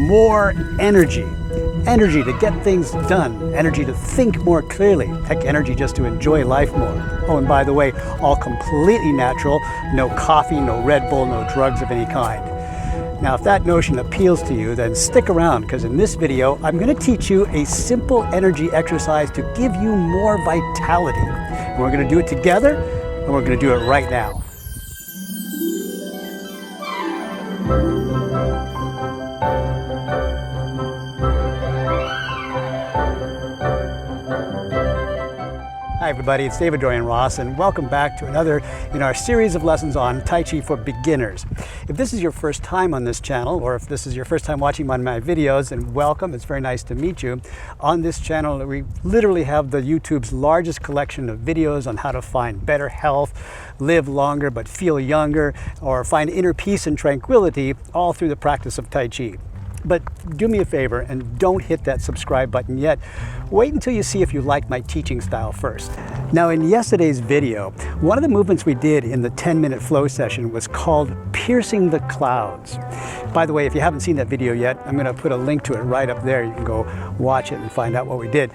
more energy. Energy to get things done, energy to think more clearly, heck, energy just to enjoy life more. Oh, and by the way, all completely natural, no coffee, no Red Bull, no drugs of any kind. Now, if that notion appeals to you, then stick around, because in this video, I'm going to teach you a simple energy exercise to give you more vitality. And we're going to do it together, and we're going to do it right now. Hi everybody, it's David-Dorian Ross, and welcome back to another in our series of lessons on Tai Chi for beginners. If this is your first time on this channel, or if this is your first time watching one of my videos, then welcome, it's very nice to meet you. On this channel, we literally have YouTube's largest collection of videos on how to find better health, live longer but feel younger, or find inner peace and tranquility, all through the practice of Tai Chi. But do me a favor and don't hit that subscribe button yet. Wait until you see if you like my teaching style first. Now, in yesterday's video, one of the movements we did in the 10-minute flow session was called piercing the clouds. By the way, if you haven't seen that video yet, I'm going to put a link to it right up there. You can go watch it and find out what we did.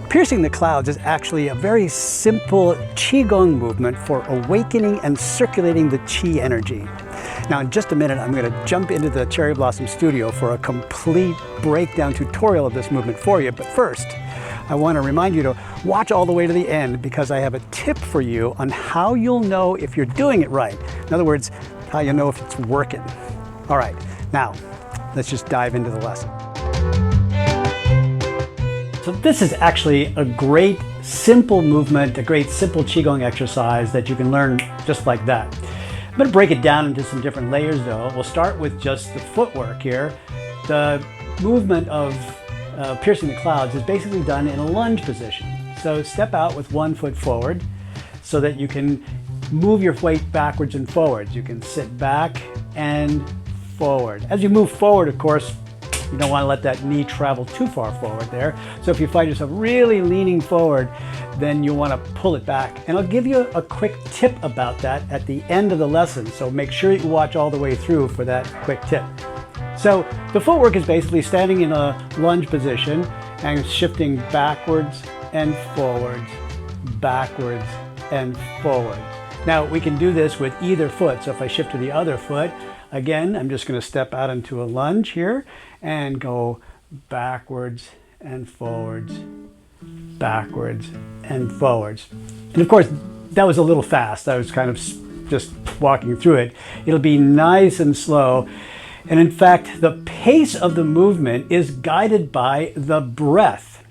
Piercing the clouds is actually a very simple Qigong movement for awakening and circulating the Qi energy. Now, in just a minute, I'm going to jump into the Cherry Blossom studio for a complete breakdown tutorial of this movement for you. But first, I want to remind you to watch all the way to the end, because I have a tip for you on how you'll know if you're doing it right. In other words, how you know if it's working. All right, now let's just dive into the lesson. So this is actually a great simple movement, a great simple Qigong exercise that you can learn just like that. I'm going to break it down into some different layers though. We'll start with just the footwork here. The movement of piercing the clouds is basically done in a lunge position. So step out with one foot forward so that you can move your weight backwards and forwards. You can sit back and forward. As you move forward, of course, you don't want to let that knee travel too far forward there. So if you find yourself really leaning forward, then you want to pull it back. And I'll give you a quick tip about that at the end of the lesson. So make sure you watch all the way through for that quick tip. So the footwork is basically standing in a lunge position and shifting backwards and forwards, backwards and forwards. Now we can do this with either foot. So if I shift to the other foot, again, I'm just going to step out into a lunge here and go backwards and forwards, backwards and forwards. And of course, that was a little fast. I was kind of just walking through it. It'll be nice and slow. And in fact, the pace of the movement is guided by the breath.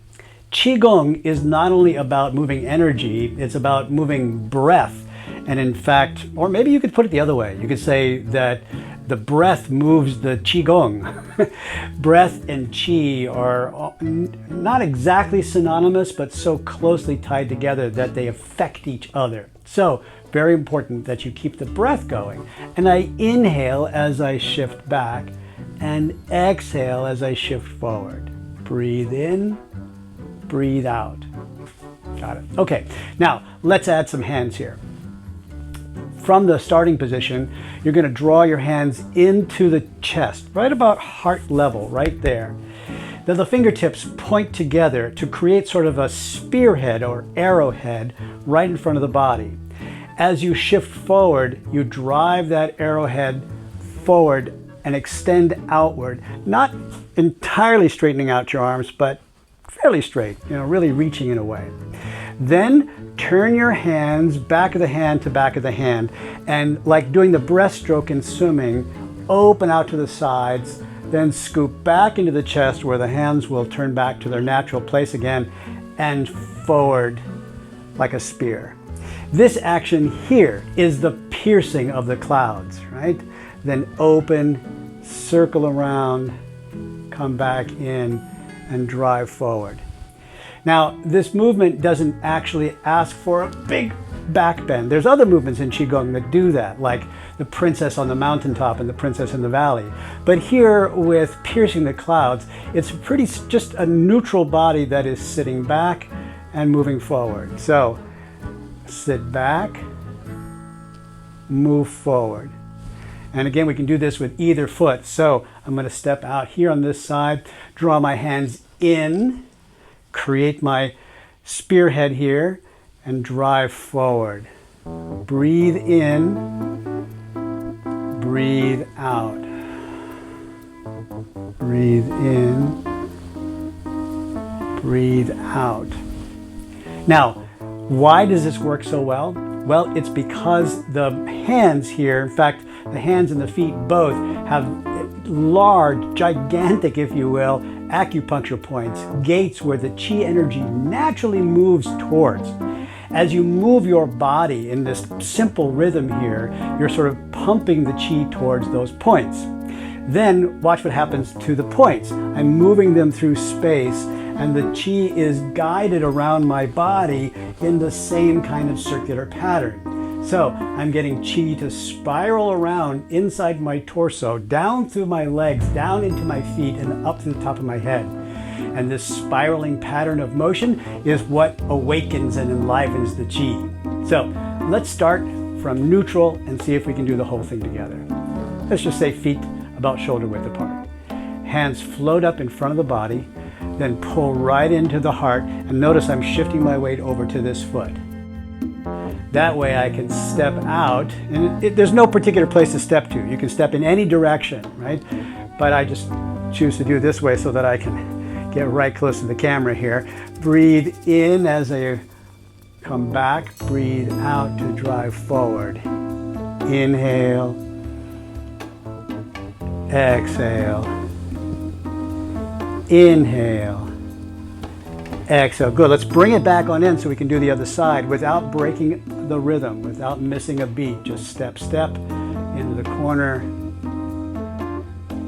Qigong is not only about moving energy, it's about moving breath. And in fact, or maybe you could put it the other way. You could say that the breath moves the Qigong. Breath and Qi are not exactly synonymous, but so closely tied together that they affect each other. So, very important that you keep the breath going. And I inhale as I shift back and exhale as I shift forward. Breathe in, breathe out. Got it. Okay, now let's add some hands here. From the starting position, you're going to draw your hands into the chest, right about heart level, right there. Then the fingertips point together to create sort of a spearhead or arrowhead right in front of the body. As you shift forward, you drive that arrowhead forward and extend outward, not entirely straightening out your arms, but fairly straight, really reaching in a way. Then turn your hands back of the hand to back of the hand, and like doing the breaststroke in swimming, open out to the sides, then scoop back into the chest where the hands will turn back to their natural place again, and forward like a spear. This action here is the piercing of the clouds, right? Then open, circle around, come back in, and drive forward. Now, this movement doesn't actually ask for a big back bend. There's other movements in Qigong that do that, like the princess on the mountaintop and the princess in the valley. But here, with piercing the clouds, it's just a neutral body that is sitting back and moving forward. So, sit back, move forward. And again, we can do this with either foot. So I'm going to step out here on this side, draw my hands in, create my spearhead here, and drive forward. Breathe in, breathe out. Breathe in, breathe out. Now, why does this work so well? Well, it's because the hands here, in fact, the hands and the feet both have large, gigantic, if you will, acupuncture points, gates where the chi energy naturally moves towards. As you move your body in this simple rhythm here, you're sort of pumping the chi towards those points. Then watch what happens to the points. I'm moving them through space, and the chi is guided around my body in the same kind of circular pattern. So I'm getting chi to spiral around inside my torso, down through my legs, down into my feet, and up to the top of my head. And this spiraling pattern of motion is what awakens and enlivens the chi. So let's start from neutral and see if we can do the whole thing together. Let's just say feet about shoulder width apart. Hands float up in front of the body, then pull right into the heart, and notice I'm shifting my weight over to this foot. That way I can step out, and there's no particular place to step to. You can step in any direction, right? But I just choose to do it this way so that I can get right close to the camera here. Breathe in as I come back, breathe out to drive forward. Inhale, exhale, inhale, exhale. Good. Let's bring it back on in so we can do the other side without breaking the rhythm, without missing a beat. Just step, step into the corner.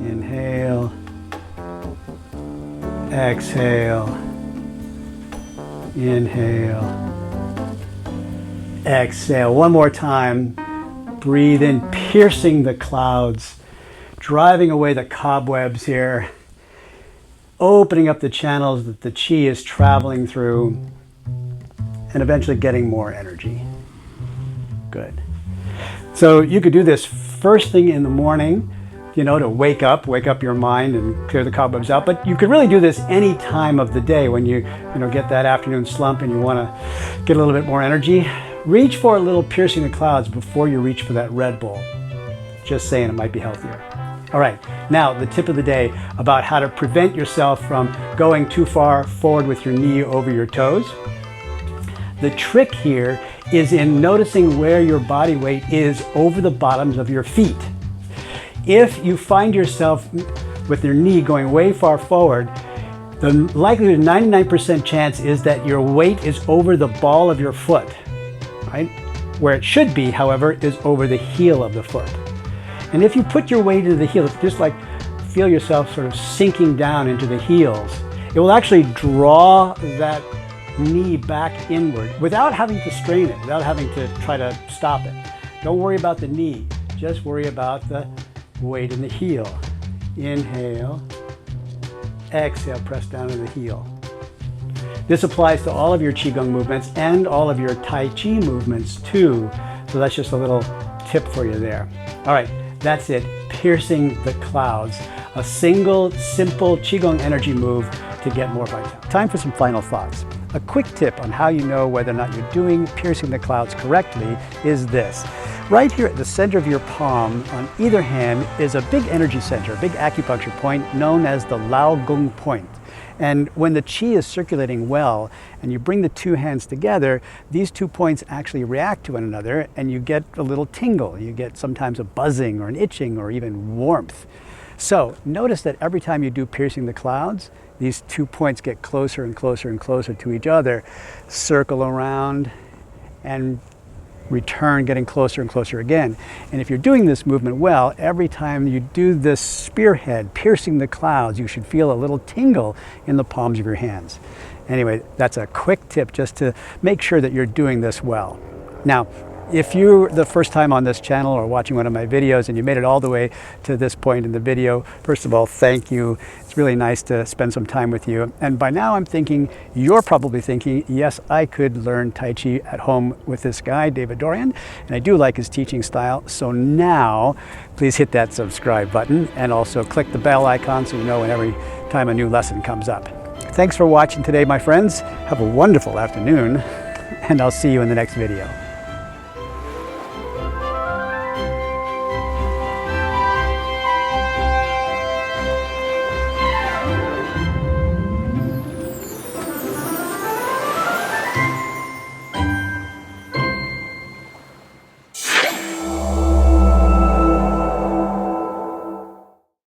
Inhale, exhale, inhale, exhale. One more time. Breathe in, piercing the clouds, driving away the cobwebs here, opening up the channels that the chi is traveling through, and eventually getting more energy. Good. So you could do this first thing in the morning, you know, to wake up your mind and clear the cobwebs out. But you could really do this any time of the day when you get that afternoon slump and you want to get a little bit more energy. Reach for a little piercing the clouds before you reach for that Red Bull. Just saying, it might be healthier. All right, now the tip of the day about how to prevent yourself from going too far forward with your knee over your toes. The trick here is in noticing where your body weight is over the bottoms of your feet. If you find yourself with your knee going way far forward, the likelihood, 99% chance is that your weight is over the ball of your foot, right? Where it should be, however, is over the heel of the foot. And if you put your weight into the heel, if you just like feel yourself sort of sinking down into the heels, it will actually draw that knee back inward without having to strain it, without having to try to stop it. Don't worry about the knee, just worry about the weight in the heel. Inhale, exhale, press down to the heel. This applies to all of your Qigong movements and all of your Tai Chi movements too. So that's just a little tip for you there. All right, that's it. Piercing the clouds. A single, simple Qigong energy move to get more vitality. Time for some final thoughts. A quick tip on how you know whether or not you're doing piercing the clouds correctly is this. Right here at the center of your palm on either hand is a big energy center, a big acupuncture point known as the Lao Gong point. And when the qi is circulating well and you bring the two hands together, these 2 points actually react to one another and you get a little tingle. You get sometimes a buzzing or an itching or even warmth. So notice that every time you do piercing the clouds, these 2 points get closer and closer and closer to each other, circle around and return, getting closer and closer again. And if you're doing this movement well, every time you do this spearhead, piercing the clouds, you should feel a little tingle in the palms of your hands. Anyway, that's a quick tip just to make sure that you're doing this well. Now, If you're the first time on this channel or watching one of my videos and you made it all the way to this point in the video, first of all, thank you. It's really nice to spend some time with you. And by now I'm thinking, you're probably thinking, yes, I could learn Tai Chi at home with this guy, David-Dorian, and I do like his teaching style. So now, please hit that subscribe button and also click the bell icon so you know when every time a new lesson comes up. Thanks for watching today, my friends. Have a wonderful afternoon, and I'll see you in the next video.